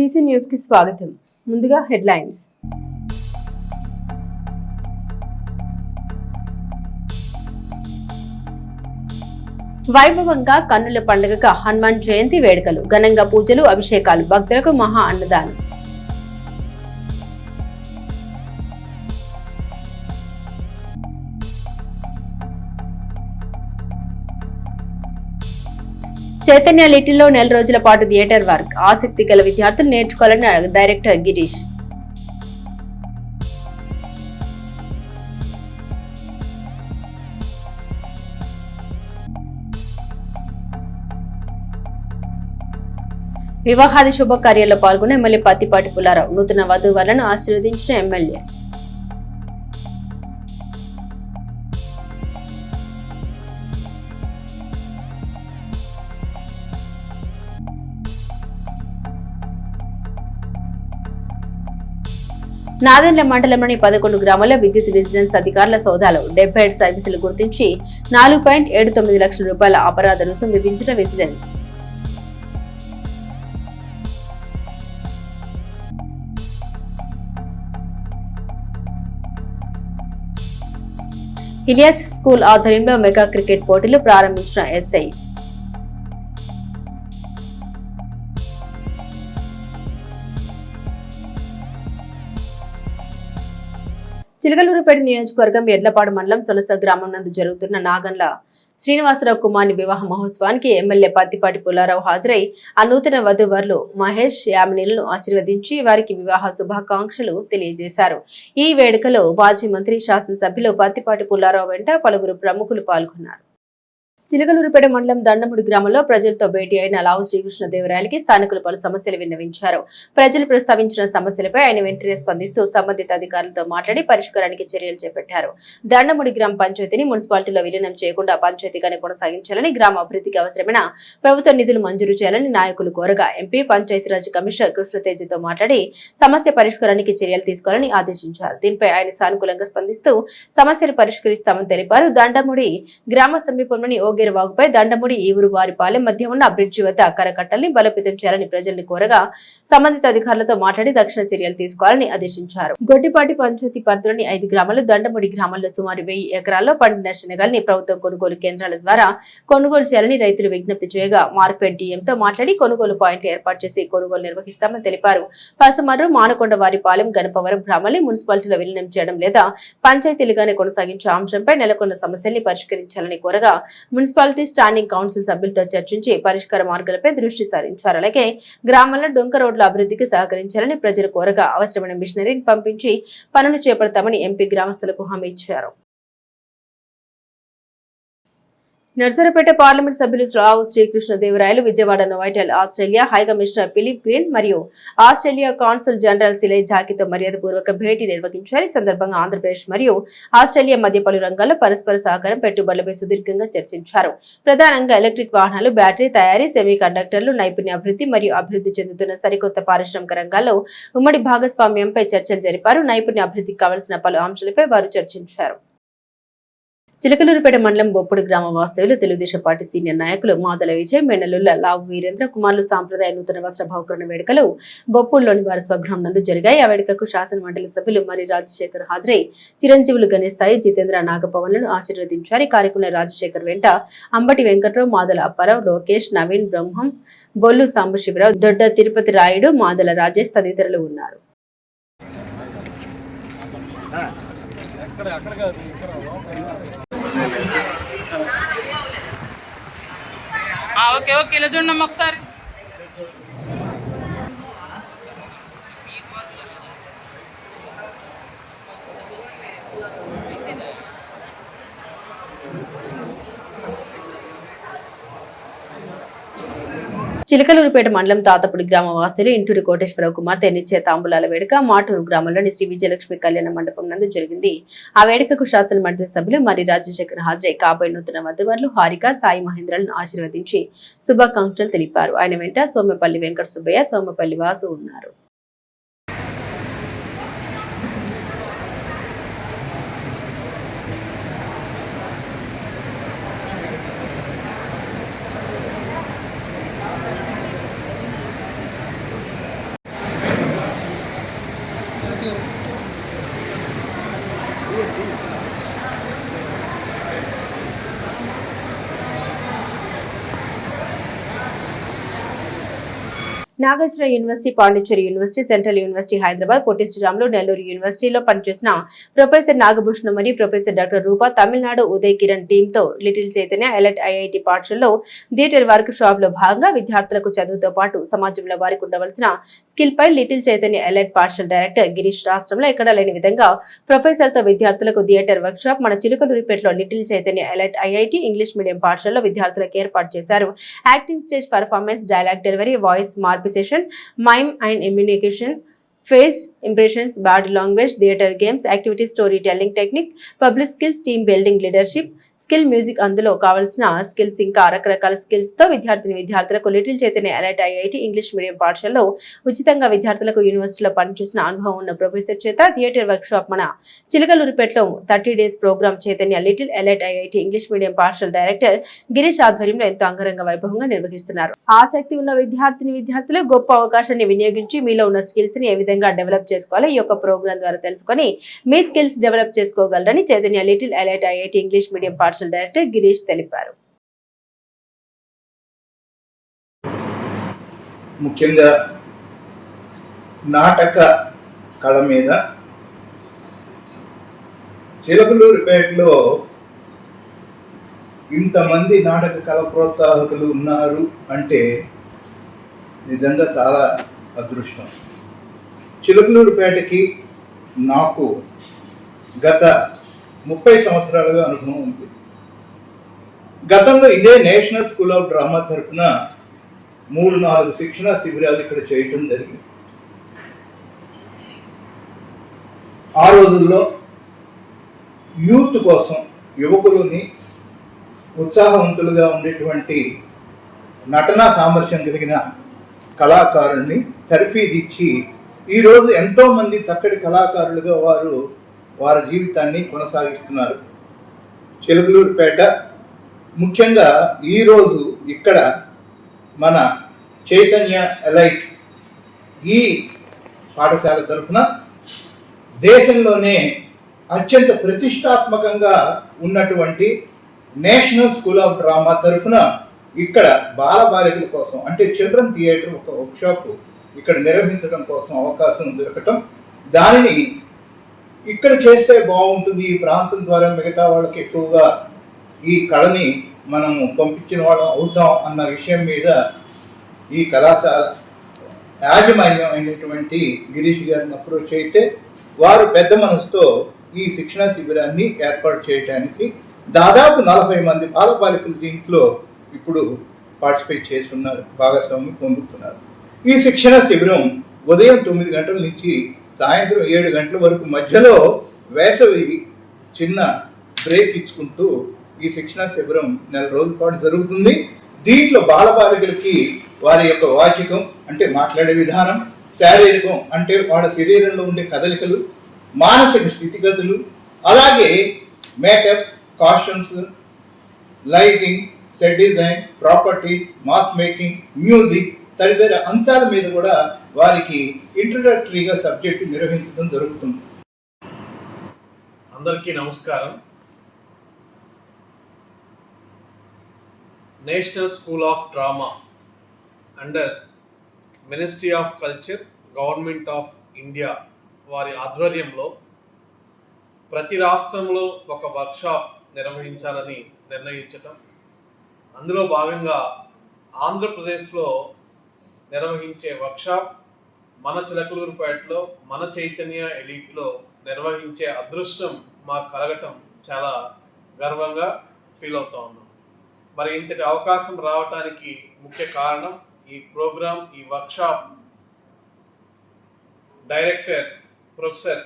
CC news కి స్వాగతం. ముందుగా హెడ్లైన్స్. వైభవంగా కన్నుల పండుగగా హనుమాన్ జయంతి వేడుకలు, ఘనంగా పూజలు, అభిషేకాలు, భక్తులకు మహా అన్నదానం. చైతన్య లిటిల్లో నెల రోజుల పాటు థియేటర్ వర్క్, ఆసక్తి గల విద్యార్థులు నేర్చుకోవాలని డైరెక్టర్ గిరీష్. వివాహాది శుభకార్యాల్లో పాల్గొన్న ఎమ్మెల్యే పత్తిపాటి పుల్లారావు, నూతన వధూవరులను ఆశీర్వదించిన ఎమ్మెల్యే. నాదెండ్ల మండలంలోని 11 గ్రామాల్లో విద్యుత్ విజిలెన్స్ అధికారుల సోదాలు, 77 సర్వీసులు గుర్తించి 4.79 లక్షల రూపాయల అపరాధ రుసుం విధించిన విజిలెన్స్. ఇలియాస్ స్కూల్ ఆధ్వర్యంలో మెగా క్రికెట్ పోటీలు ప్రారంభించిన ఎస్ఐ. చిలకలూరుపేట నియోజకవర్గం ఎడ్లపాడు మండలం సొలస గ్రామం నందు జరుగుతున్న నాగండ్ల శ్రీనివాసరావు కుమార్ని వివాహ మహోత్సవానికి ఎమ్మెల్యే పత్తిపాటి పుల్లారావు హాజరై ఆ నూతన వధూవరులు మహేష్, యామినీలను ఆశీర్వదించి వారికి వివాహ శుభాకాంక్షలు తెలియజేశారు. ఈ వేడుకలో మాజీ మంత్రి, శాసనసభ్యులు పత్తిపాటి పుల్లారావు వెంట పలువురు ప్రముఖులు పాల్గొన్నారు. చిలకలూరుపేట మండలం దండముడి గ్రామంలో ప్రజలతో భేటీ అయిన లావు శ్రీకృష్ణదేవరాయలకి స్థానికులు పలు సమస్యలు విన్నవించారు. ప్రజలు ప్రస్తావించిన సమస్యలపై ఆయన వెంటనే స్పందిస్తూ సంబంధిత అధికారులతో మాట్లాడి పరిష్కారానికి చర్యలు చేపట్టారు. దండముడి గ్రామ పంచాయతీని మున్సిపాలిటీలో విలీనం చేయకుండా పంచాయతీగానే కొనసాగించాలని, గ్రామ అభివృద్ధికి అవసరమైన ప్రభుత్వ నిధులు మంజూరు చేయాలని నాయకులు కోరగా ఎంపీ, పంచాయతీరాజ్ కమిషనర్ కృష్ణతేజతో మాట్లాడి సమస్య పరిష్కారానికి చర్యలు తీసుకోవాలని ఆదేశించారు. దీనిపై ఆయన సానుకూలంగా స్పందిస్తూ సమస్యలు పరిష్కరిస్తామని తెలిపారు. దండముడి గ్రామ సమీపంలోని వాగుపై దండముడి ఈవురు వారిపాలెం మధ్య ఉన్న బ్రిడ్జి వద్ద కరకట్టల్ని బలోపేతం చేయాలని ప్రజల్ని కోరగా సంబంధిత అధికారులతో మాట్లాడి తక్షణ చర్యలు తీసుకోవాలని ఆదేశించారు. గొడ్డిపాటి పంచాయతీ పరిధిలోని 5 గ్రామాలు, దండముడి గ్రామంలో సుమారు 1000 ఎకరాల్లో పండిన శనగల్ని ప్రభుత్వ కొనుగోలు కేంద్రాల ద్వారా కొనుగోలు చేయాలని రైతులు విజ్ఞప్తి చేయగా మార్కెట్ డిఎంతో మాట్లాడి కొనుగోలు పాయింట్లు ఏర్పాటు చేసి కొనుగోలు నిర్వహిస్తామని తెలిపారు. పసుమర్రు, మానకొండ వారిపాలెం, గణపవరం గ్రామాల్ని మున్సిపాలిటీలో విలీనం చేయడం లేదా పంచాయతీలుగానే కొనసాగించే అంశంపై నెలకొన్న సమస్యల్ని పరిష్కరించాలని కోరగా మున్సిపాలిటీ స్టాండింగ్ కౌన్సిల్ సభ్యులతో చర్చించి పరిష్కార మార్గాలపై దృష్టి సారించారు. అలాగే గ్రామాల్లో డొంక రోడ్ల అభివృద్ధికి సహకరించాలని ప్రజలు కోరగా అవసరమైన మిషనరీని పంపించి పనులు చేపడతామని ఎంపీ గ్రామస్తులకు హామీ ఇచ్చారు. నర్సరావుపేట పార్లమెంట్ సభ్యులు Lavu Srikrishnadevarayalu, Vijayawada Novotel Australia high commissioner Philip Green మరియు ఆస్ట్రేలియా కాన్సుల్ జనరల్ సిలై జాకీతో మర్యాదపూర్వక భేటీ నిర్వహించారు. ఈ సందర్భంగా ఆంధ్రప్రదేశ్ మరియు ఆస్ట్రేలియా మధ్య పలు రంగాల్లో పరస్పర సహకారం, పెట్టుబడులపై సుదీర్ఘంగా చర్చించారు. ప్రధానంగా ఎలక్ట్రిక్ వాహనాలు, బ్యాటరీ తయారీ, సెమీ కండక్టర్లు, నైపుణ్యాభివృద్ధి మరియు అభివృద్ధి చెందుతున్న సరికొత్త పారిశ్రామిక రంగాల్లో ఉమ్మడి భాగస్వామ్యంపై చర్చలు జరిపారు. నైపుణ్యాభివృద్ధికి కావలసిన పలు అంశాలపై వారు చర్చించారు. చిలకలూరుపేట మండలం బొప్పుడు గ్రామ వాస్తవ్యులు తెలుగుదేశం పార్టీ సీనియర్ నాయకులు మాదల విజయ్, మెండలుల్ల లావు వీరేంద్ర కుమార్లు సాంప్రదాయ నూతన వస్త్ర బహుకరణ వేడుకలు బొప్పుడులోని వారి స్వగృహం నందు జరిగాయి. ఆ వేడుకకు శాసన మండలి సభ్యులు మరి రాజశేఖర్ హాజరై చిరంజీవులు గణేష్ సాయి, జితేంద్ర నాగపవన్లను ఆశీర్వదించారు. ఈ కార్యక్రమంలో రాజశేఖర్ వెంట అంబటి వెంకట్రావు, మాదల అప్పారావు, లోకేష్, నవీన్, బ్రహ్మం, బొల్లు సాంబశివరావు, దొడ్డ తిరుపతి రాయుడు, మాదల రాజేష్ తదితరులు ఉన్నారు. ఓకే ఓకే ఇలా చూడమ్మా ఒకసారి. చిలకలూరుపేట మండలం తాతపుడి గ్రామ వాస్తవ్యులు ఇంటూరి కోటేశ్వరరావు కుమార్తె నిత్య తాంబూలాల వేడుక మాటూరు గ్రామంలోని శ్రీ విజయలక్ష్మి కళ్యాణ మండపం నందు జరిగింది. ఆ వేడుకకు శాసన మండలి సభ్యులు మరి రాజశేఖర్ హాజరై కాబోయే నూతన వధువరులు హారిక, సాయి మహేంద్రలను ఆశీర్వదించి శుభాకాంక్షలు తెలిపారు. ఆయన వెంట సోమపల్లి వెంకట సుబ్బయ్య, సోమపల్లి వాసు ఉన్నారు. Nagarjuna university, Pondicherry university, central university Hyderabad, Potti Sriramulu, Nellore యూనివర్సిటీలో పనిచేసిన ప్రొఫెసర్ నాగభూషణం మరియు ప్రొఫెసర్ డాక్టర్ రూపా తమిళనాడు ఉదయ్ కిరణ్ టీంతో లిటిల్ చైతన్య ఎలైట్ ఐఐటి పాఠశాలలో థియేటర్ వర్క్ షాప్ లో భాగంగా విద్యార్థులకు చదువుతో పాటు సమాజంలో వారికి ఉండవలసిన స్కిల్ పై లిటిల్ చైతన్య ఎలైట్ పాఠశాల డైరెక్టర్ గిరీష్ రాష్ట్రంలో ఎక్కడా లేని విధంగా ప్రొఫెసర్ తో విద్యార్థులకు థియేటర్ వర్క్ షాప్ మన చిలుకలూరిపేటలో little Chaitanya elite IIT English medium పాఠశాలలో విద్యార్థులకు ఏర్పాటు చేశారు. Acting, stage performance, dialogue delivery, voice మార్పు session, mime and communication, face impressions, body language, theatre games, activity, story telling technique, public skills, team building, leadership skill, music, అందులో కావాల్సిన skills ఇంకా రకరకాల skills తో విద్యార్థులకు little Chaitanya elite IIT English medium పాఠశాలలో ఉచితంగా విద్యార్థులకు యూనివర్సిటీలో పనిచేసిన అనుభవం ఉన్న ప్రొఫెసర్ చేత థియేటర్ వర్క్ షాప్ మన చిలకలూరిపేటలో 30 days programme Chaitanya little elite IIT English medium పాఠశాల డైరెక్టర్ గిరీష్ ఆధ్వర్యంలో ఎంతో అంగరంగ వైభవంగా నిర్వహిస్తున్నారు. ఆసక్తి ఉన్న విద్యార్థులు గొప్ప అవకాశాన్ని వినియోగించి మీలో ఉన్న స్కిల్స్ ని ఏ విధంగా డెవలప్ చేసుకోవాలో ఈ యొక్క ప్రోగ్రామ్ ద్వారా తెలుసుకొని మీ స్కిల్స్ డెవలప్ చేసుకోగలరని Chaitanya little elite IIT English medium పాఠశాల డైరెక్టర్ గిరీష్ తెలిపారు. ముఖ్యంగా నాటక కళ మీద చిలకలూరిపేటలో ఇంతమంది నాటక కళ ప్రోత్సాహకులు ఉన్నారు అంటే నిజంగా చాలా అదృష్టం. చిలకలూరిపేటకి నాకు గత 30 సంవత్సరాలుగా అనుభవం ఉంది. గతంలో ఇదే నేషనల్ స్కూల్ ఆఫ్ డ్రామా తరఫున 3-4 శిక్షణా శిబిరాలు ఇక్కడ చేయటం జరిగింది. ఆ రోజుల్లో యూత్ కోసం, యువకులని ఉత్సాహవంతులుగా ఉండేటువంటి నటనా సామర్థ్యం కలిగిన కళాకారుల్ని తర్ఫీదిచ్చి ఈరోజు ఎంతోమంది చక్కటి కళాకారులుగా వారి జీవితాన్ని కొనసాగిస్తున్నారు. చిలకలూరిపేట ముఖ్యంగా ఈరోజు ఇక్కడ మన చైతన్య ఎలైట్ ఈ పాఠశాల తరఫున దేశంలోనే అత్యంత ప్రతిష్టాత్మకంగా ఉన్నటువంటి నేషనల్ స్కూల్ ఆఫ్ డ్రామా తరఫున ఇక్కడ బాలబాలికల కోసం అంటే చిల్డ్రన్ థియేటర్ ఒక వర్క్షాప్ ఇక్కడ నిర్వహించడం కోసం అవకాశం దొరకటం, దానిని ఇక్కడ చేస్తే బాగుంటుంది, ఈ ప్రాంతం ద్వారా మిగతా వాళ్ళకి ఎక్కువగా ఈ కళని మనము పంపించిన వాళ్ళం అవుతాం అన్న విషయం మీద ఈ కళాశాల యాజమాన్యం అయినటువంటి గిరీష్ గారిని అప్రోచ్ అయితే వారు పెద్ద మనసుతో ఈ శిక్షణా శిబిరాన్ని ఏర్పాటు చేయడానికి దాదాపు 40 మంది బాలబాలికలు దీంట్లో ఇప్పుడు పార్టిసిపేట్ చేస్తున్నారు, భాగస్వామ్యం పొందుతున్నారు. ఈ శిక్షణ శిబిరం ఉదయం 9 గంటల నుంచి సాయంత్రం 7 గంటల వరకు మధ్యలో వేసవి చిన్న బ్రేక్ ఇచ్చుకుంటూ ఈ శిక్షణ శిబిరం 4 రోజుల పాటు జరుగుతుంది. దీంట్లో బాలబాలికలకి వారి యొక్క వాచికం అంటే మాట్లాడే విధానం, శారీరకం అంటే వాళ్ళ శరీరంలో ఉండే కదలికలు, మానసిక స్థితిగతులు, అలాగే makeup, costumes, lighting, set design, properties, mass making, music తదితర అంశాల మీద కూడా వారికి ఇంట్రడక్టరీగా సబ్జెక్టు నిర్వహించడం జరుగుతుంది. అందరికీ నమస్కారం. National school of drama under ministry of culture, government of India వారి ఆధ్వర్యంలో ప్రతి రాష్ట్రంలో ఒక వర్క్షాప్ నిర్వహించాలని నిర్ణయించటం, అందులో భాగంగా ఆంధ్రప్రదేశ్లో నిర్వహించే వర్క్షాప్ మన చిలకలూరిపేటలో మన చైతన్య ఎలీట్లో నిర్వహించే అదృష్టం మాకు కలగటం చాలా గర్వంగా ఫీల్ అవుతా ఉన్నాం. మరి ఇంతటి అవకాశం రావటానికి ముఖ్య కారణం ఈ ప్రోగ్రాం, ఈ వర్క్షాప్ డైరెక్టర్ ప్రొఫెసర్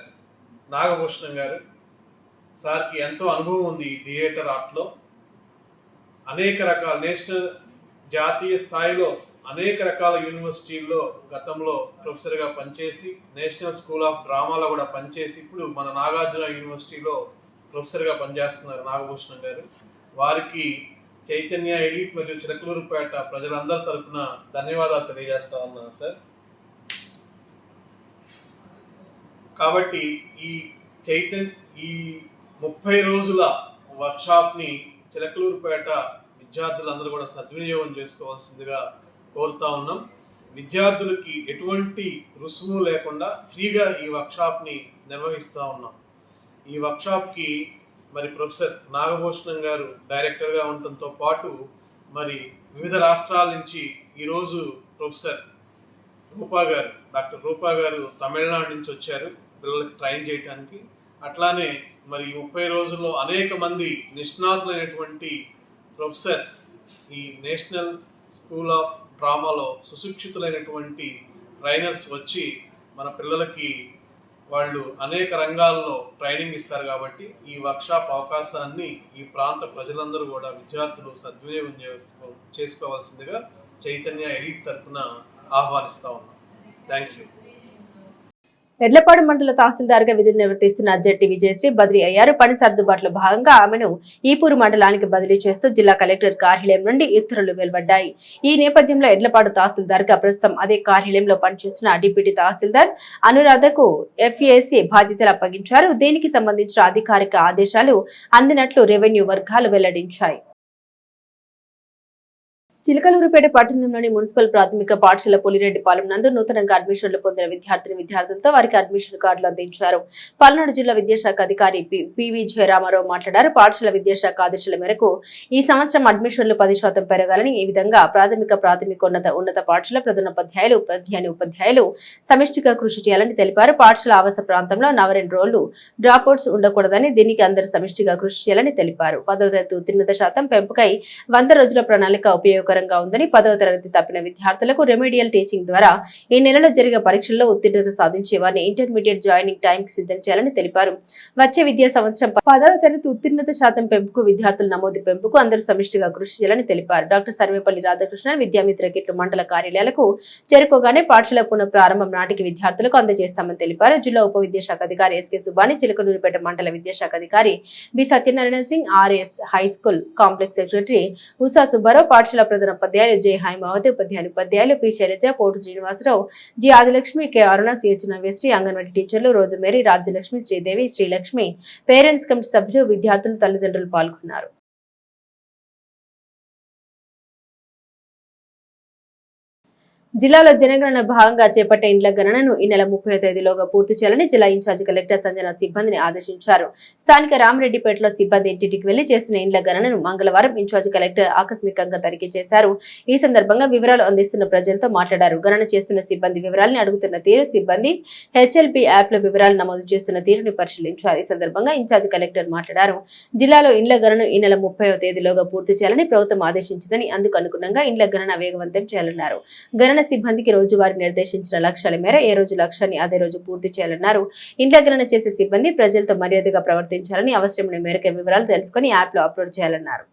నాగభూషణం గారు. సార్కి ఎంతో అనుభవం ఉంది ఈ థియేటర్ ఆర్ట్లో. అనేక రకాల నేషనల్, జాతీయ స్థాయిలో అనేక రకాల యూనివర్సిటీల్లో గతంలో ప్రొఫెసర్గా పనిచేసి, నేషనల్ స్కూల్ ఆఫ్ డ్రామాలో కూడా పనిచేసి ఇప్పుడు మన నాగార్జున యూనివర్సిటీలో ప్రొఫెసర్గా పనిచేస్తున్నారు నాగభూషణం గారు. వారికి చైతన్య ఎలీట్ మరియు చిలకలూరిపేట ప్రజలందరి తరఫున ధన్యవాదాలు తెలియజేస్తా ఉన్నాను సార్. కాబట్టి ఈ 30 రోజుల వర్క్షాప్ని చిలకలూరిపేట విద్యార్థులందరూ కూడా సద్వినియోగం చేసుకోవాల్సిందిగా కోరుతా ఉన్నాం. విద్యార్థులకి ఎటువంటి రుసుము లేకుండా ఫ్రీగా ఈ వర్క్షాప్ని నిర్వహిస్తూ ఉన్నాం. ఈ వర్క్షాప్కి మరి ప్రొఫెసర్ నాగభూషణం గారు డైరెక్టర్గా ఉండటంతో పాటు మరి వివిధ రాష్ట్రాల నుంచి ఈరోజు ప్రొఫెసర్ డాక్టర్ రూపా గారు తమిళనాడు నుంచి వచ్చారు పిల్లలకి ట్రైన్ చేయడానికి. అట్లానే మరి 30 రోజుల్లో అనేక మంది నిష్ణాతులైనటువంటి ప్రొఫెసర్స్ ఈ నేషనల్ స్కూల్ ఆఫ్ డ్రామాలో సుశిక్షితులైనటువంటి ట్రైనర్స్ వచ్చి మన పిల్లలకి వాళ్ళు అనేక రంగాల్లో ట్రైనింగ్ ఇస్తారు. కాబట్టి ఈ వర్క్షాప్ అవకాశాన్ని ఈ ప్రాంత ప్రజలందరూ కూడా విద్యార్థులు సద్వినియోగం చేసుకోవాల్సిందిగా చైతన్య ఎలీట్ తరఫున ఆహ్వానిస్తా ఉన్నాం. Thank you. ఎడ్లపాడు మండల తహసీల్దార్గా విధులు నిర్వర్తిస్తున్న జట్టి విజయశ్రీ బదిలీ అయ్యారు. పని సర్దుబాటులో భాగంగా ఆమెను ఈపూరు మండలానికి బదిలీ చేస్తూ జిల్లా కలెక్టర్ కార్యాలయం నుండి ఉత్తర్వులు వెలువడ్డాయి. ఈ నేపథ్యంలో ఎడ్లపాడు తహసీల్దార్గా ప్రస్తుతం అదే కార్యాలయంలో పనిచేస్తున్న డిప్యూటీ తహసీల్దార్ అనురాధకు ఎఫ్ఏసి బాధ్యతలు అప్పగించారు. దీనికి సంబంధించిన అధికారిక ఆదేశాలు అందినట్లు రెవెన్యూ వర్గాలు వెల్లడించాయి. చిలకలూరుపేట పట్టణంలోని మున్సిపల్ ప్రాథమిక పాఠశాల పులిరెడ్డిపాలెం నందు నూతనంగా అడ్మిషన్లు పొందిన విద్యార్థులతో వారికి అడ్మిషన్ కార్డులు అందించారు. పల్నాడు జిల్లా విద్యాశాఖ అధికారి పివి జయరామారావు మాట్లాడారు. పాఠశాల విద్యాశాఖ ఆదేశాల మేరకు ఈ సంవత్సరం అడ్మిషన్లు 10% పెరగాలని, ఈ విధంగా ఉన్నత పాఠశాల ప్రధానోపాధ్యాయులు ఉపాధ్యాయులు సమిష్టిగా కృషి చేయాలని తెలిపారు. పాఠశాల ఆవాస ప్రాంతంలో 42 రోజులు డ్రాప్అవుట్స్ ఉండకూడదని, దీనికి అందరూ సమిష్టిగా కృషి చేయాలని తెలిపారు. 10వ తరగతి ఉత్తీర్ణత శాతం పెంపుకై 100 రోజుల ప్రణాళిక ఉపయోగకరంగా ఉందని, 10వ తరగతి తప్పిన విద్యార్థులకు రెమెడియల్ టీచింగ్ ద్వారా ఈ నెలలో జరిగే పరీక్షల్లో ఉత్తీర్ణత సాధించే వారిని ఇంటర్మీడియట్ జాయినింగ్ టైం కి సిద్ధం చేయాలని తెలిపారు. వచ్చే విద్యా సంవత్సరం 10వ తరగతి ఉత్తీర్ణత శాతం పెంపుకు, విద్యార్థుల నమోదు పెంపుకు అందరూ సమిష్టిగా కృషి చేయాలని తెలిపారు. డాక్టర్ సర్వేపల్లి రాధాకృష్ణన్ విద్యామిత్ర కిట్లు మండల కార్యాలయాలకు చేరుకోగానే పాఠశాల పునః ప్రారంభం నాటికి విద్యార్థులకు అందజేస్తామని తెలిపారు. జిల్లా ఉప విద్యాశాఖ అధికారి ఎస్కే సుబాని, చిలకలూరుపేట మండల విద్యాశాఖ అధికారి B Satyanarayana Singh, RS high school complex secretary Usha Subbarao, పాఠశాల ఉపాధ్యాయులు జై హైమావతి, ఉపాధ్యాయులు P Sailaja, Potu Srinivasarao, G Adilakshmi, K Aruna, CH Navyasri, anganwadi టీచర్లు Rosemary, Rajyalakshmi, Sridevi, Srilakshmi, parents committee సభ్యులు, విద్యార్థులు, తల్లిదండ్రులు పాల్గొన్నారు. జిల్లాలో జనగణన భాగంగా చేపట్టే ఇండ్ల గణనను ఈ నెల 30వ తేదీలోగా పూర్తి చేయాలని జిల్లా ఇన్ఛార్జి కలెక్టర్ సంజన సిబ్బందిని ఆదేశించారు. స్థానిక రామరెడ్డిపేటలో సిబ్బంది ఇంటింటికి వెళ్లి చేస్తున్న ఇండ్ల గణనను మంగళవారం ఇన్ఛార్జి కలెక్టర్ ఆకస్మికంగా తనిఖీ చేశారు. ఈ సందర్భంగా వివరాలు అందిస్తున్న ప్రజలతో మాట్లాడారు. గణన చేస్తున్న సిబ్బంది వివరాలను అడుగుతున్న తీరు, సిబ్బంది హెచ్ఎల్పి యాప్ లో వివరాలు నమోదు చేస్తున్న తీరుని పరిశీలించారు. ఈ సందర్భంగా ఇన్ఛార్జి కలెక్టర్ మాట్లాడారు. జిల్లాలో ఇండ్ల గణన ఈ నెల 30వ తేదీలోగా పూర్తి చేయాలని ప్రభుత్వం ఆదేశించిందని, అందుకు అనుగుణంగా ఇండ్ల గణన వేగవంతం చేయాలన్నారు. గణన సిబ్బందికి రోజువారీ నిర్దేశించిన లక్ష్యాల మేర ఏ రోజు లక్ష్యాన్ని అదే రోజు పూర్తి చేయాలన్నారు. ఇండ్ల గణన చేసే సిబ్బంది ప్రజలతో మర్యాదగా ప్రవర్తించాలని, అవసరమైన మేరకు వివరాలు తెలుసుకుని యాప్ లో అప్లోడ్ చేయాలన్నారు.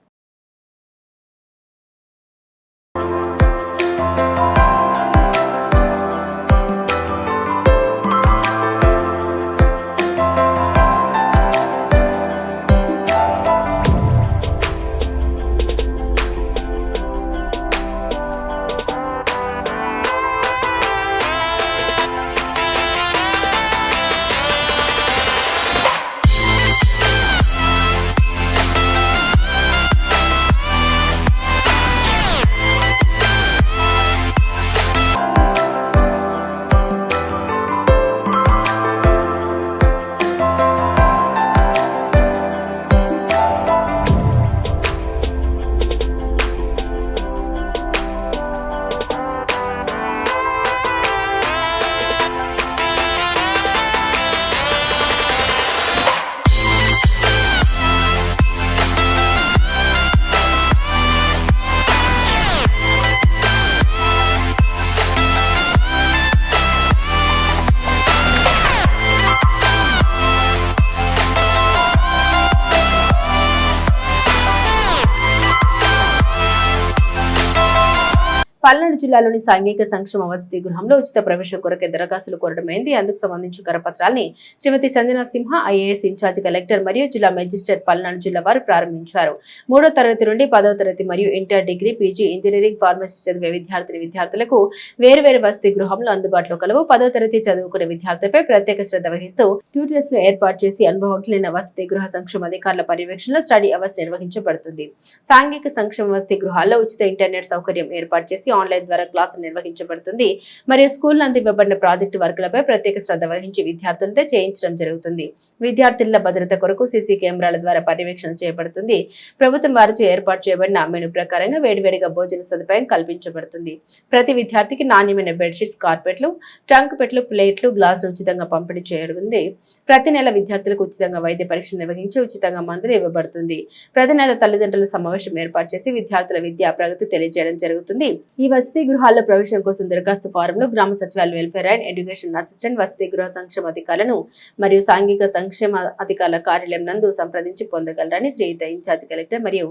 పల్నాడు జిల్లాలోని సాంఘిక సంక్షేమ వసతి గృహంలో ఉచిత ప్రవేశం కొరకే దరఖాస్తులు కోరడమైంది. అందుకు సంబంధించిన కరపత్రాల్ని శ్రీమతి సంజన సింహ ఐఏఎస్ ఇన్ఛార్జ్ కలెక్టర్ మరియు జిల్లా మెజిస్ట్రేట్ పల్నాడు జిల్లా వారు ప్రారంభించారు. 3వ తరగతి నుండి 10వ తరగతి మరియు inter, degree, PG, engineering, pharmacy చదివే విద్యార్థులకు వేరువేరు వసతి గృహంలో అందుబాటులో కలవు. 10వ తరగతి చదువుకునే విద్యార్థులపై ప్రత్యేక శ్రద్ధ వహిస్తూ ట్యూటర్స్ ను ఏర్పాటు చేసి అనుభవజ్ఞులైన వసతి గృహ సంక్షేమ అధికారుల పర్యవేక్షణలో స్టడీ అవర్స్ నిర్వహించబడుతుంది. సాంఘిక సంక్షేమ వసతి గృహాల్లో ఉచిత ఇంటర్నెట్ సౌకర్యం ఏర్పాటు చేసి ఆన్లైన్ ద్వారా క్లాసులు నిర్వహించబడుతుంది మరియు స్కూల్ నందు ఇవ్వబడిన ప్రాజెక్టు వర్కులపై ప్రత్యేక శ్రద్ధ వహించి విద్యార్థులతో చేయించడం జరుగుతుంది. విద్యార్థుల భద్రత కొరకు సీసీ కెమెరాల ద్వారా పర్యవేక్షణ చేయబడుతుంది. ప్రభుత్వం వారిచే ఏర్పాటు చేయబడిన మెను ప్రకారంగా వేడివేడిగా భోజన సదుపాయం కల్పించబడుతుంది. ప్రతి విద్యార్థికి నాణ్యమైన బెడ్షీట్స్, కార్పెట్లు, ట్రంక్ పెట్లు, ప్లేట్లు, గ్లాసులు ఉచితంగా పంపిణీ చేయనుంది. ప్రతి నెల విద్యార్థులకు ఉచితంగా వైద్య పరీక్ష నిర్వహించి ఉచితంగా మందులు ఇవ్వబడుతుంది. ప్రతి నెల తల్లిదండ్రుల సమావేశం ఏర్పాటు చేసి విద్యార్థుల విద్యా ప్రగతి తెలియజేయడం జరుగుతుంది. ఈ వసతి గృహాల్లో ప్రవేశం కోసం దరఖాస్తు ఫారంను గ్రామ సచివాలయం వెల్ఫేర్ అండ్ ఎడ్యుకేషన్ అసిస్టెంట్, వసతి గృహ సంక్షేమ అధికారులను మరియు సాంఘిక సంక్షేమ అధికారుల కార్యాలయం నందు సంప్రదించి పొందగలరని శ్రీయుత ఇన్ఛార్జ్ కలెక్టర్ మరియు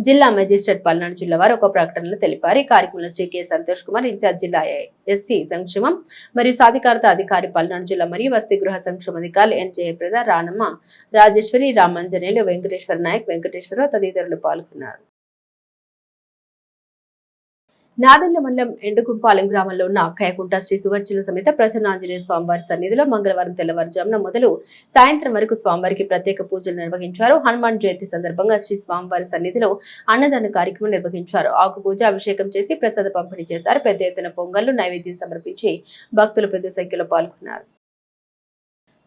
జిల్లా మెజిస్ట్రేట్ పల్నాడు జిల్లా వారు ఒక ప్రకటనలో తెలిపారు. ఈ కార్యక్రమంలో శ్రీ కె సంతోష్ కుమార్, ఇన్ఛార్జ్ జిల్లా ఎస్సీ సంక్షేమం మరియు సాధికారత అధికారి పల్నాడు జిల్లా మరియు వసతి గృహ సంక్షేమ అధికారులు ఎన్ జయప్రద, రాణమ్మ, రాజేశ్వరి, రామంజనేయులు, వెంకటేశ్వర నాయక్, వెంకటేశ్వరరావు తదితరులు పాల్గొన్నారు. నాదెండ్ల మండలం ఎండుకుంపాలెం గ్రామంలో ఉన్న కయకుంట శ్రీ సువర్చన సమేత ప్రసన్నాంజనేయ స్వామివారి సన్నిధిలో మంగళవారం తెల్లవారుజామున మొదలు సాయంత్రం వరకు స్వామివారికి ప్రత్యేక పూజలు నిర్వహించారు. హనుమాన్ జయంతి సందర్భంగా శ్రీ స్వామివారి సన్నిధిలో అన్నదాన కార్యక్రమం నిర్వహించారు. ఆకు పూజ, అభిషేకం చేసి ప్రసాద పంపిణీ చేశారు. పెద్ద ఎత్తున పొంగళ్లు, నైవేద్యం సమర్పించి భక్తులు పెద్ద సంఖ్యలో పాల్గొన్నారు.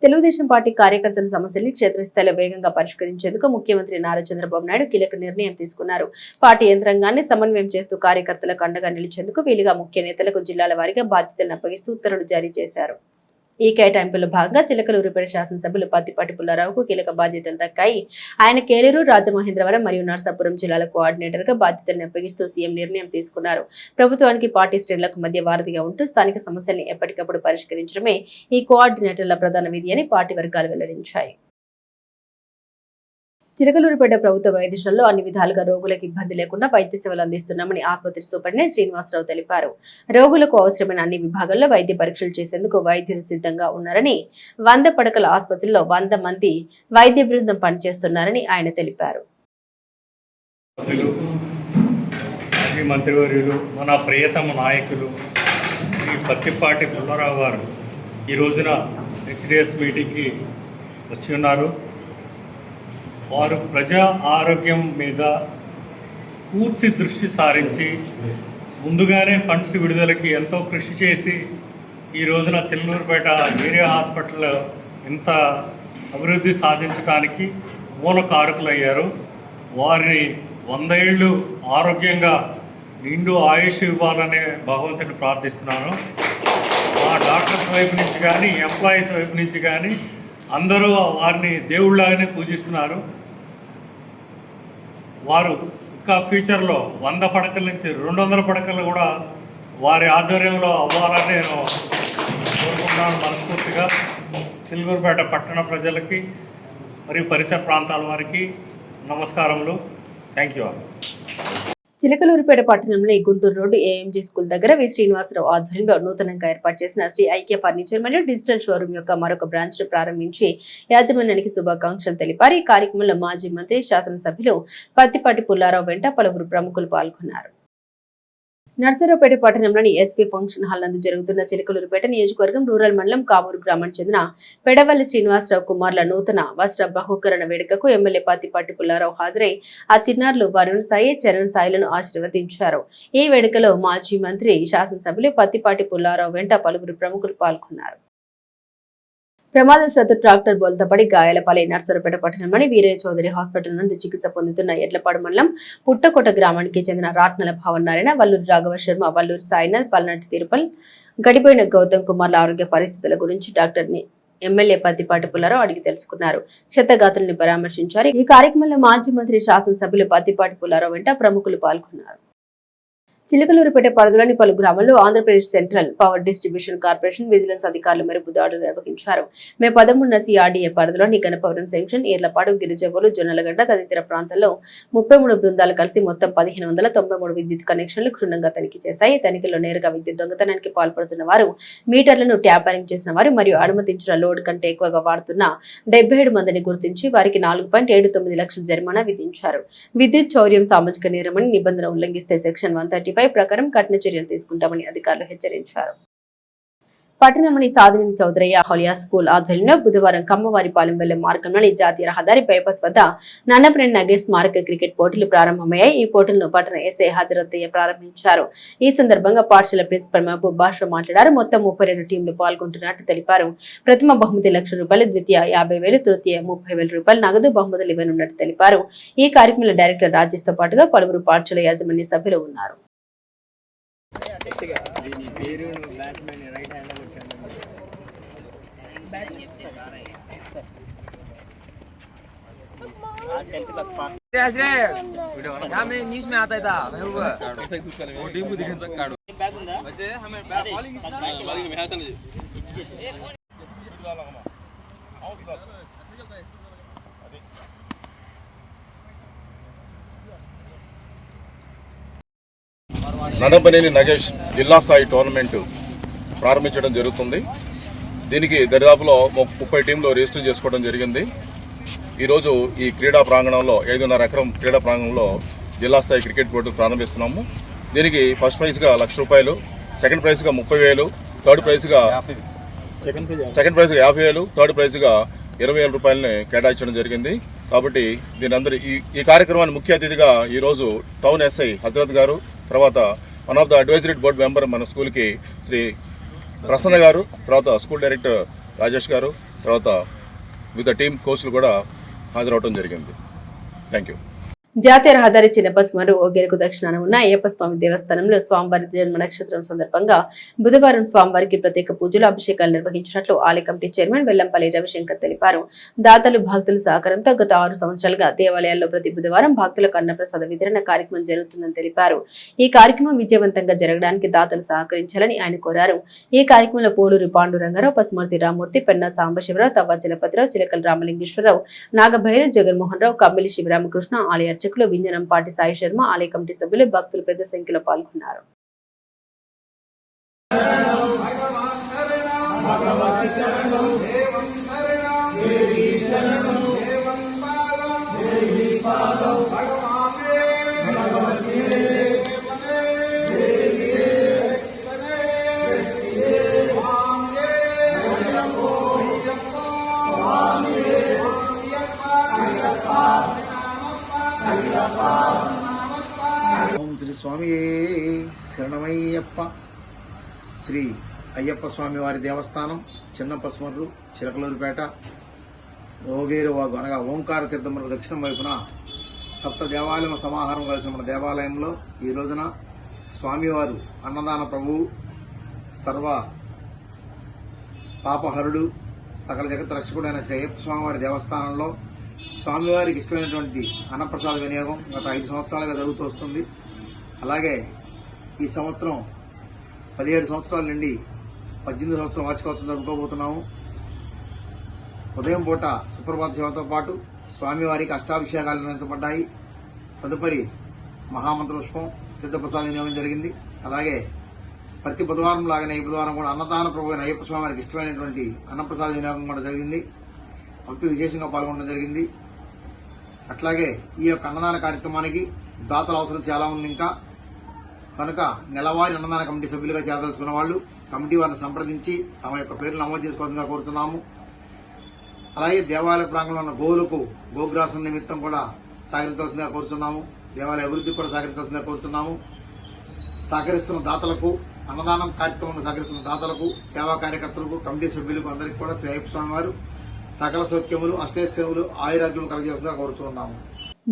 తెలుగుదేశం పార్టీ కార్యకర్తల సమస్యల్ని క్షేత్రస్థాయిలో వేగంగా పరిష్కరించేందుకు ముఖ్యమంత్రి నారా చంద్రబాబు నాయుడు కీలక నిర్ణయం తీసుకున్నారు. పార్టీ యంత్రాంగాన్ని సమన్వయం చేస్తూ కార్యకర్తలకు అండగా నిలిచేందుకు వీలుగా ముఖ్య నేతలకు జిల్లాల వారీగా బాధ్యతలను అప్పగిస్తూ ఉత్తర్వులు జారీ చేశారు. ఈ కేటాయింపులో భాగంగా చిలకలూరిపేట శాసనసభ్యులు పత్తిపాటి పుల్లారావుకు కీలక బాధ్యతలు దక్కాయి. ఆయన కేలూరు, రాజమహేంద్రవరం మరియు నర్సాపురం జిల్లాల కోఆర్డినేటర్ గా బాధ్యతలను అప్పగిస్తూ సీఎం నిర్ణయం తీసుకున్నారు. ప్రభుత్వానికి పార్టీ శ్రేణులకు మధ్య వారధిగా ఉంటూ స్థానిక సమస్యల్ని ఎప్పటికప్పుడు పరిష్కరించడమే ఈ కోఆర్డినేటర్ల ప్రధాన విధి అని పార్టీ వర్గాలు వెల్లడించాయి. చిలకలూరిపేట ప్రభుత్వ వైద్యశాలలో అన్ని విధాలుగా రోగులకు ఇబ్బంది లేకుండా వైద్య సేవలు అందిస్తున్నామని ఆసుపత్రి సూపరింటెండెంట్ శ్రీనివాసరావు తెలిపారు. రోగులకు అవసరమైన అన్ని విభాగాల్లో వైద్య పరీక్షలు చేసేందుకు వైద్యులు సిద్ధంగా ఉన్నారని, 100 పడకల ఆసుపత్రిలో 100 మంది వైద్య బృందం పనిచేస్తున్నారని ఆయన తెలిపారు. మంత్రివర్యులు, మన ప్రియతమ నాయకులు శ్రీ పత్తిపాటి పుల్లారావు గారు ఈ రోజున హెచ్డిఎస్ మీటింగ్కి వచ్చి ఉన్నారు. వారు ప్రజా ఆరోగ్యం మీద పూర్తి దృష్టి సారించి ముందుగానే ఫండ్స్ విడుదలకి ఎంతో కృషి చేసి ఈ రోజున చిల్లూరుపేట ఏరియా హాస్పిటల్ ఇంత అభివృద్ధి సాధించడానికి మూల కారకులయ్యారు. వారిని 100 ఏళ్ళు ఆరోగ్యంగా నిండు ఆయుష్ ఇవ్వాలనే భగవంతుని ప్రార్థిస్తున్నాను. మా డాక్టర్స్ వైపు నుంచి కానీ, ఎంప్లాయీస్ వైపు నుంచి కానీ అందరూ వారిని దేవుళ్ళలాగానే పూజిస్తున్నారు. వారు ఇంకా ఫ్యూచర్లో 100 పడకల నుంచి 200 పడకలు కూడా వారి ఆధ్వర్యంలో అవ్వాలని నేను కోరుకుంటున్నాను మనస్ఫూర్తిగా. చిలుకూరుపేట పట్టణ ప్రజలకి మరియు పరిసర ప్రాంతాల వారికి నమస్కారములు. Thank you. చిలకలూరిపేట పట్టణంలోని గుంటూరు రోడ్డు ఏఎంజీ స్కూల్ దగ్గర వి శ్రీనివాసరావు ఆధ్వర్యంలో నూతనంగా ఏర్పాటు చేసిన శ్రీ ఐక్య ఫర్నిచర్ మరియు డిజిటల్ షోరూమ్ యొక్క మరొక బ్రాంచ్ ను ప్రారంభించి యాజమాన్యానికి శుభాకాంక్షలు తెలిపారు. ఈ కార్యక్రమంలో మాజీ మంత్రి, శాసనసభ్యులు పత్తిపాటి పుల్లారావు వెంట పలువురు ప్రముఖులు పాల్గొన్నారు. నర్సరావుపేట పట్టణంలోని ఎస్పీ ఫంక్షన్ హాల్ నందు జరుగుతున్న చిలకలూరిపేట నియోజకవర్గం రూరల్ మండలం కామూరు గ్రామానికి చెందిన పెడవల్లి శ్రీనివాసరావు కుమార్ల నూతన వస్త్ర బహుకరణ వేడుకకు ఎమ్మెల్యే పత్తిపాటి పుల్లారావు హాజరై ఆ చిన్నారులు వరుణ్ సాయి, చరణ్ సాయిలను ఆశీర్వదించారు. ఈ వేడుకలో మాజీ మంత్రి, శాసనసభ్యులు పత్తిపాటి పుల్లారావు వెంట పలువురు ప్రముఖులు పాల్గొన్నారు. ప్రమాదవశాత్తు ట్రాక్టర్ బోల్తపడి గాయాలపాలై నర్సరావుపేట పట్టణంలోని వీరయ్య చౌదరి హాస్పిటల్ నందు చికిత్స పొందుతున్న ఎడ్లపాడు మండలం పుట్టకోట గ్రామానికి చెందిన రాట్నల భావనారాయణ, వల్లూరి రాఘవ శర్మ, వల్లూరి సాయినాథ్, పల్నాటి తిరుపల్, గడిపోయిన గౌతమ్ కుమార్ల ఆరోగ్య పరిస్థితుల గురించి డాక్టర్ని ఎమ్మెల్యే పత్తిపాటి పుల్లారావు అడిగి తెలుసుకున్నారు. క్షతగాతుల్ని పరామర్శించారు. ఈ కార్యక్రమంలో మాజీ మంత్రి, శాసనసభ్యులు పత్తిపాటి పుల్లారావు వెంట ప్రముఖులు పాల్గొన్నారు. చిలకలూరిపేట పరిధిలోని పలు గ్రామాల్లో Andhra Pradesh central power distribution corporation vigilance అధికారులు మెరుపు దాడులు నిర్వహించారు. మే 13న సిఆర్డీఏ పరిధిలోని గణపవరం సెక్షన్, ఈర్లపాడు, గిరిజవోలు, జొన్నలగడ్డ తదితర ప్రాంతాల్లో 33 బృందాలు కలిసి మొత్తం 1593 విద్యుత్ కనెక్షన్లు క్షుణ్ణంగా తనిఖీ చేశాయి. తనిఖీలో నేరుగా విద్యుత్ దొంగతనానికి పాల్పడుతున్న వారు, మీటర్లను ట్యాపరింగ్ చేసిన వారు మరియు అనుమతించిన లోడ్ కంటే ఎక్కువగా వాడుతున్న 77 మందిని గుర్తించి వారికి 4.79 లక్షల జరిమానా విధించారు. విద్యుత్ చౌర్యం సామాజిక నేరమని, నిబంధన ఉల్లంఘిస్తే సెక్షన్ 135 ప్రకారం కఠిన చర్యలు తీసుకుంటామని అధికారులు హెచ్చరించారు. పట్టణంలోని సాధిని చౌదరయ్య హోలియా స్కూల్ ఆధ్వర్యంలో బుధవారం కమ్మవారిపాలెం వెళ్లే మార్గంలోని జాతీయ రహదారి బైపాస్ వద్ద నన్నపనేని నగేట్ స్మారక క్రికెట్ పోటీలు ప్రారంభమయ్యాయి. ఈ పోటీలను పట్టణ ఎస్ఐ హజరత్తయ్య ప్రారంభించారు. ఈ సందర్భంగా పాఠశాల ప్రిన్సిపల్ మహబూబ్ బాషా మాట్లాడారు. మొత్తం 32 టీంలు పాల్గొంటున్నట్టు తెలిపారు. ప్రథమ బహుమతి ₹1,00,000, ద్వితీయ ₹50,000, తృతీయ ₹30,000 నగదు బహుమతులు ఇవ్వనున్నట్టు తెలిపారు. ఈ కార్యక్రమంలో డైరెక్టర్ రాజేష్ తో పాటుగా పలువురు పాఠశాల యాజమాన్య సభ్యులు ఉన్నారు. न्यूज में आता था वो टीम को दिखा सकता నన్నపనేని నగేష్ జిల్లా స్థాయి టోర్నమెంట్ ప్రారంభించడం జరుగుతుంది. దీనికి దరిదాపులో 30 టీంలు రిజిస్టర్ చేసుకోవడం జరిగింది. ఈరోజు ఈ క్రీడా ప్రాంగణంలో 5.5 ఎకరం క్రీడా ప్రాంగణంలో జిల్లా స్థాయి క్రికెట్ పోటీ ప్రారంభిస్తున్నాము. దీనికి ఫస్ట్ ప్రైజ్గా ₹1,00,000, సెకండ్ ప్రైజ్గా ₹30,000, థర్డ్ ప్రైజ్గా ₹50,000, థర్డ్ ప్రైజ్గా ₹20,000 కేటాయించడం జరిగింది. కాబట్టి దీని ఈ కార్యక్రమాన్ని ముఖ్య అతిథిగా ఈరోజు టౌన్ ఎస్ఐ హజరత్ గారు, తర్వాత one of the advisory board member మన స్కూల్కి శ్రీ ప్రసన్న గారు, తర్వాత స్కూల్ డైరెక్టర్ రాజేష్ గారు, తర్వాత వివిధ టీమ్ కోచ్లు కూడా హాజరవడం జరిగింది. Thank you. జాతీయ రహదారి చిన్నపస్మరు ఓగేరుకు దక్షిణాన ఉన్న అయ్యప్ప స్వామి దేవస్థానంలో స్వామివారి జన్మ నక్షత్రం సందర్భంగా బుధవారం స్వామివారికి ప్రత్యేక పూజలు అభిషేకాలు నిర్వహించినట్లు ఆలయ కమిటీ చైర్మన్ వెల్లంపల్లి రవిశంకర్ తెలిపారు. దాతలు భక్తుల సహకారంతో గత 6 సంవత్సరాలుగా దేవాలయాల్లో ప్రతి బుధవారం భక్తులకు అన్నప్రసాద వితరణ కార్యక్రమం జరుగుతుందని తెలిపారు. ఈ కార్యక్రమం విజయవంతంగా జరగడానికి దాతలు సహకరించాలని ఆయన కోరారు. ఈ కార్యక్రమంలో పోలూరి పాండురంగారావు, పసుమర్తి రామూర్తి, పెన్నా సాంబశివరావు, తవ్వ చలపతిరావు, చిలకల రామలింగేశ్వరరావు, నాగభైరవ్, జగన్మోహన్ రావు, కమ్మిలి శివరామకృష్ణ, ఆలయ అర్చకులు వింజనంపాటి సాయి శర్మ, ఆలయ కమిటీ సభ్యులు, భక్తులు పెద్ద సంఖ్యలో పాల్గొన్నారు. ఓం శ్రీ స్వామి శరణమయ్యప్ప. శ్రీ అయ్యప్ప స్వామి వారి దేవస్థానం చిన్నపస్మర్రు, చిలకలూరుపేట, ఓగేరు వాగు అనగా ఓంకార తీర్థములకు దక్షిణం వైపున సప్త దేవాలయం సమాహారం కలిసిన మన దేవాలయంలో ఈ రోజున స్వామివారు అన్నదాన ప్రభువు, సర్వ పాపహరుడు, సకల జగత్ రక్షకుడైన శ్రీ అయ్యప్ప స్వామివారి దేవస్థానంలో స్వామివారికి ఇష్టమైనటువంటి అన్నప్రసాద వినియోగం గత 5 సంవత్సరాలుగా జరుగుతూ వస్తుంది. అలాగే ఈ సంవత్సరం 17 సంవత్సరాల నుండి 18 సంవత్సరం వార్షికోత్సవం జరుపుకోబోతున్నాము. ఉదయం పూట సుప్రభాత సేవతో పాటు స్వామివారికి అష్టాభిషేకాలు నిర్వహించబడ్డాయి. తదుపరి మహామంత్రపుష్పం, తీర్థప్రసాద వినియోగం జరిగింది. అలాగే ప్రతి బుధవారం లాగానే ఈ బుధవారం కూడా అన్నదాన ప్రభు అయిన అయ్యప్ప స్వామివారికి ఇష్టమైనటువంటి అన్నప్రసాద వినియోగం కూడా జరిగింది. భక్తులు విశేషంగా పాల్గొనడం జరిగింది. అట్లాగే ఈ యొక్క అన్నదాన కార్యక్రమానికి దాతల అవసరం చాలా ఉంది. ఇంకా కనుక నెలవారీ అన్నదాన కమిటీ సభ్యులుగా చేరదలుచుకున్న వాళ్ళు కమిటీ వారిని సంప్రదించి తమ యొక్క పేర్లు నమోదు చేసుకోవాల్సిందిగా కోరుతున్నాము. అలాగే దేవాలయ ప్రాంగణంలో ఉన్న గోవులకు గోగ్రాసం నిమిత్తం కూడా సహకరించాల్సిందిగా కోరుతున్నాము. దేవాలయ అభివృద్ధికి కూడా సహకరించాల్సిందిగా కోరుతున్నాము. సహకరిస్తున్న దాతలకు, అన్నదానం కార్యక్రమంలో సహకరిస్తున్న దాతలకు, సేవా కార్యకర్తలకు, కమిటీ సభ్యులకు అందరికీ కూడా శ్రీ అయ్యప్ప స్వామి వారు సకల సౌఖ్యములు, అష్టైశ్వర్యములు, ఆయురాగ్యములు కలగజేస్తుందిగా కోరుతున్నాము.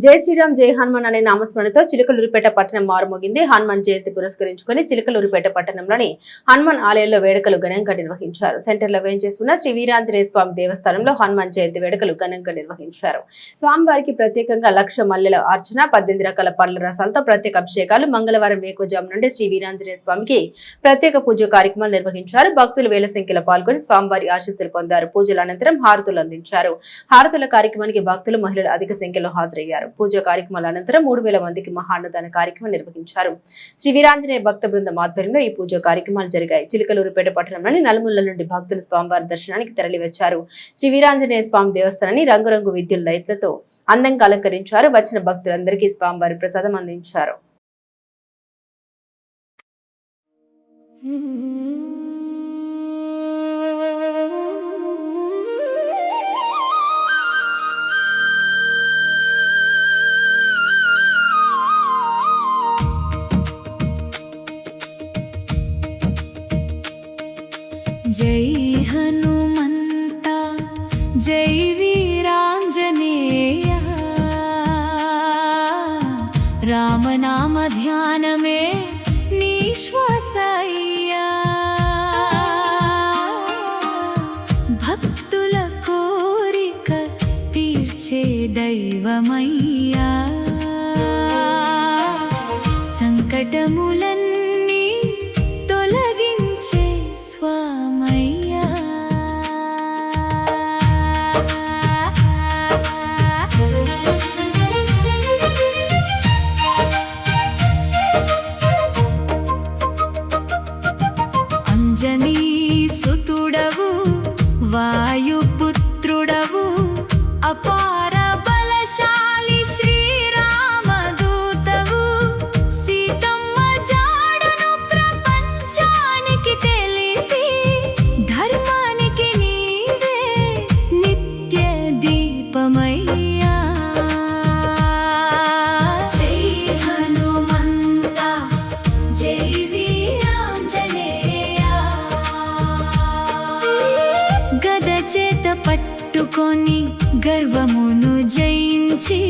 జై శ్రీరామ్ జై హనుమాన్ అనే నామస్మరణతో చిలకలూరిపేట పట్టణం మారుమోగింది. హనుమాన్ జయంతి పురస్కరించుకుని చిలకలూరిపేట పట్టణంలోని హనుమాన్ ఆలయంలో వేడుకలు ఘనంగా నిర్వహించారు. సెంటర్లో వేంచేస్తున్న శ్రీ వీరాంజనేయ స్వామి దేవస్థానంలో హనుమాన్ జయంతి వేడుకలు ఘనంగా నిర్వహించారు. స్వామివారికి ప్రత్యేకంగా 1,00,000 మల్లెల అర్చన, 18 రకాల పండ్ల రసాలతో ప్రత్యేక అభిషేకాలు, మంగళవారం వేకువజాము నుండి శ్రీ వీరాంజనేయ స్వామికి ప్రత్యేక పూజ కార్యక్రమాలు నిర్వహించారు. భక్తులు వేల సంఖ్యలో పాల్గొని స్వామివారి ఆశీస్సులు పొందారు. పూజల అనంతరం హారతులు అందించారు. హారతుల కార్యక్రమానికి భక్తులు, మహిళలు అధిక సంఖ్యలో హాజరయ్యారు. పూజా కార్యక్రమాల అనంతరం 3,000 మందికి మహాన్నదాన కార్యక్రమం నిర్వహించారు. శ్రీ వీరాంజనేయ భక్త బృందం ఆధ్వర్యంలో ఈ పూజా కార్యక్రమాలు జరిగాయి. చిలకలూరుపేట పట్టణంలోని నలుమూలల నుండి భక్తులు స్వామివారి దర్శనానికి తరలివచ్చారు. శ్రీ వీరాంజనేయ స్వామి దేవస్థానాన్ని రంగురంగు విద్యుత్ లైట్లతో అందంగా అలంకరించారు. వచ్చిన భక్తులందరికీ స్వామివారి ప్రసాదం అందించారు. జై హనుమంత జై వీరాంజనేయ రామనామ ధ్యానమే నీ శ్వాసయ్యా భక్తుల కోరిక తీర్చే దైవమయ్యా సంకటములన్నీ తొలగించే స్వామయ్యా అంజనీ సుతుడవు వాయుపుత్రుడవు అపార బలశాలి శ్రీరామదూతవు సీతమ్మ జాడను ప్రపంచానికి తెలిపి ధర్మానికి నీవే నిత్య దీపమయ్యా జై హనుమంత జై వీరాంజనేయ గద చేత పట్టుకొని గర్వమును జయించి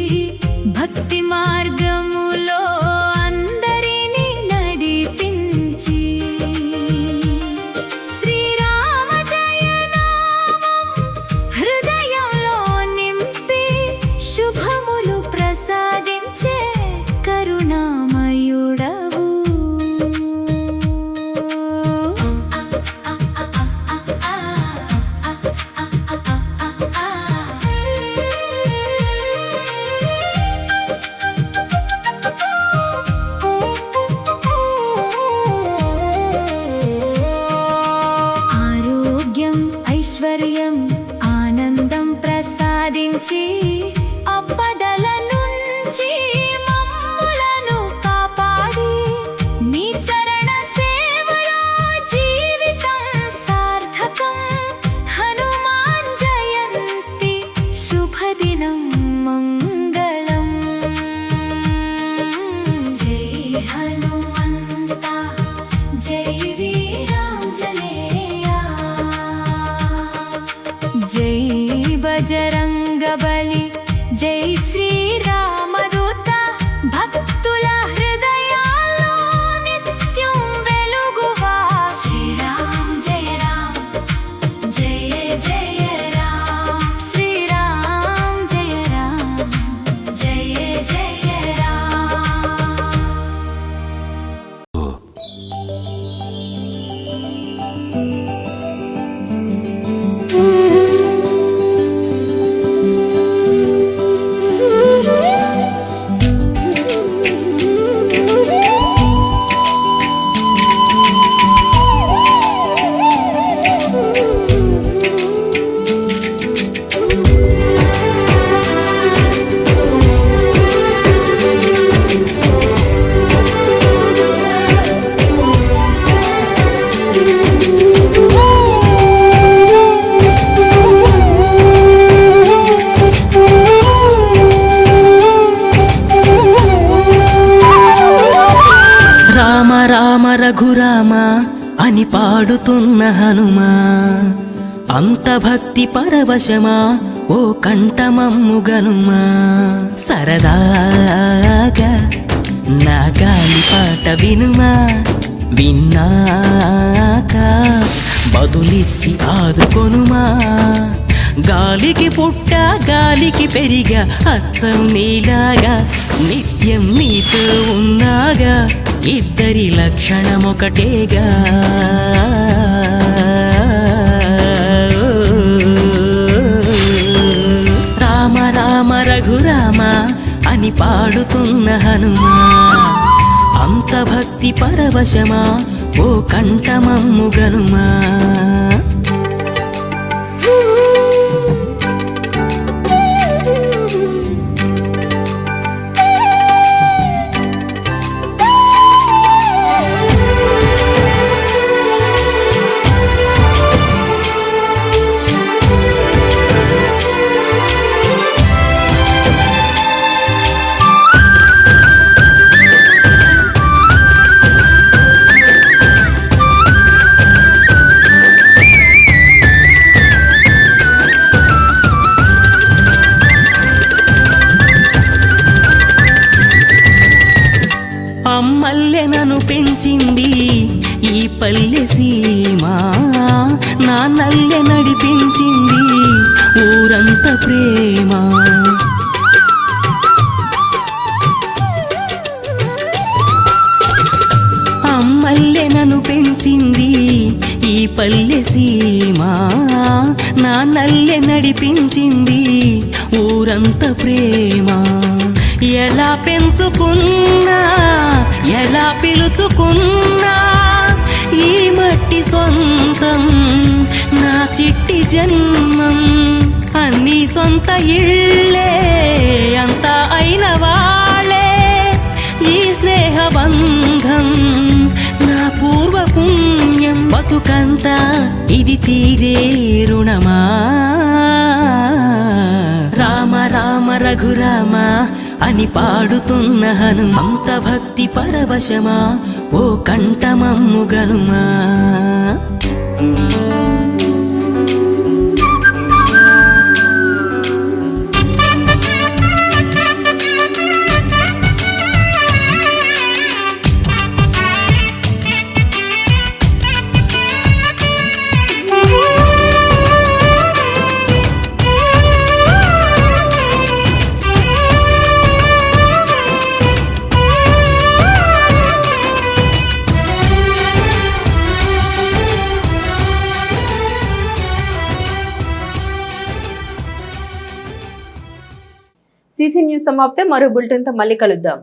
భక్తి మార్గములో అందరినీ నడిపించి శ్రీరామ జయనామం హృదయంలో నింపి శుభములు ప్రసాదించే కరుణామయుడవు ఆరోగ్యం ఐశ్వర్యం ఆనందం ప్రసాదించి అప్పదల నుంచి మమ్ములను కాపాడి నీ చరణ సేవలో జీవితం సార్థకం హనుమాన్ జయంతి శుభదినం మంగళం జై హనుమంత జై వీరాంజనేయ జై బజరంగ బలి జై శ్రీరామదూత భక్తుల హృదయాల్లో నిత్యం వెలుగువా శ్రీరామ్ జయ రామ్ జయ జయ రామ్ శ్రీరామ్ జయ రామ్ జయ జయ రామ్ రామ రామ రఘురామ అని పాడుతున్న హనుమా అంత భక్తి పరవశమా ఓ కంఠమమ్ము గనుమా సరదాగా నా గాలి పాట వినుమా విన్నాక బదులిచ్చి ఆదుకొనుమా గాలికి పుట్ట గాలికి పెరిగా అచ్చం నీలాగా నిత్యం నీతో ఉన్నాగా ఇద్దరి లక్షణమొకటేగా రామ రామ రఘురామ అని పాడుతున్న హనుమా అంత భక్తి పరవశమా ఓ కంఠమమ్ము గనుమా నాన్నల్లె నడిపించింది ఊరంత ప్రేమ. అమ్మల్లె నన్ను పెంచింది ఈ పల్లె సీమ. నాన్నల్లె నడిపించింది ఊరంత ప్రేమ. ఎలా పెంచుకున్నా ఎలా పిలుచుకున్నా ఈ మట్టి సొంతం నా చిట్టి జన్మం. అన్ని సొంత ఇళ్ళే అంత అయిన వాళ్ళే ఈ స్నేహ బంధం నా పూర్వ పుణ్యం. బతుకంతా ఇది తీరే రుణమా. రామ రామ రఘురామ అని పాడుతున్న హనుమంత భక్తి పరవశమా ఓ కంఠమమ్ము గనుమా. CC news సమాప్తే. మరో బులెటిన్తో మళ్ళీ కలుద్దాం.